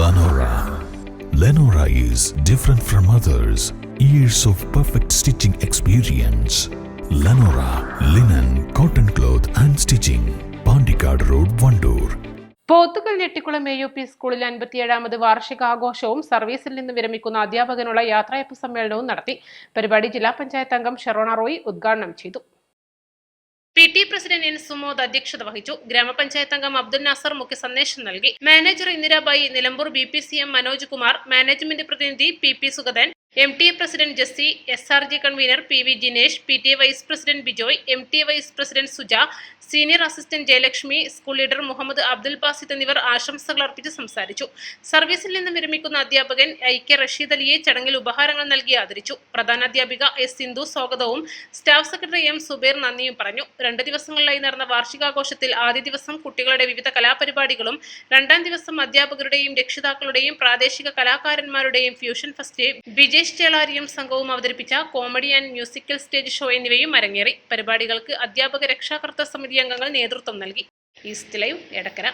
Lenora. Lenora is different from others. Years of perfect stitching experience. Lenora linen, cotton cloth and stitching. Pandikad Road, Vandoor. Pothukal Njettikulam AUP സ്കൂളിൽ 57ാമത് വാർഷികാഘോഷവും സർവീസിൽ നിന്ന് വിരമിക്കുന്ന അധ്യാപകനുള്ള യാത്രയയപ്പ് സമ്മേളനവും നടത്തി. പരിപാടി ജില്ലാ പഞ്ചായത്ത് അംഗം ഷെറോണ റോയ് ഉദ്ഘാടനം ചെയ്തു. PT president N. സുമോദ് അധ്യക്ഷത വഹിച്ചു. ഗ്രാമപഞ്ചായത്ത് അംഗം അബ്ദുൽ നാസർ മുഖ്യ സന്ദേശം നൽകി. Manager Indirabai, Nilambur BPCM Manoj Kumar, management പ്രതിനിധി PP Sugathan, MTA president Jessy, SRG convener PV Jinesh, PTA vice president Bijoy, MTA vice president Suja, senior assistant Jayalakshmi, school leader Muhammad Abdul Basith എന്നിവർ ആശംസകൾ അർപ്പിച്ച് സംസാരിച്ചു. സർവീസിൽ നിന്ന് വിരമിക്കുന്ന അധ്യാപകൻ IK റഷീദ് അലിയെ ചടങ്ങിൽ ഉപഹാരങ്ങൾ നൽകി ആദരിച്ചു. പ്രധാനാധ്യാപിക S. സിന്ധു സ്വാഗതവും സ്റ്റാഫ് സെക്രട്ടറി M. സുബൈർ നന്ദിയും പറഞ്ഞു. 2 ദിവസങ്ങളിലായി നടന്ന വാർഷികാഘോഷത്തിൽ ആദ്യ ദിവസം കുട്ടികളുടെ വിവിധ കലാപരിപാടികളും, 2ാം ദിവസം അധ്യാപകരുടെയും രക്ഷിതാക്കളുടെയും പ്രാദേശിക കലാകാരന്മാരുടെയും ഫ്യൂഷൻ ഫെസ്റ്റ്, വിജേഷ് ചേളാരിയും സംഘവും അവതരിപ്പിച്ച comedy and musical stage show എന്നിവയും അരങ്ങേറി. പരിപാടികൾക്ക് അധ്യാപക രക്ഷാകർതൃ സമിതി അംഗങ്ങൾ നേതൃത്വം നൽകി. East live Edakkara.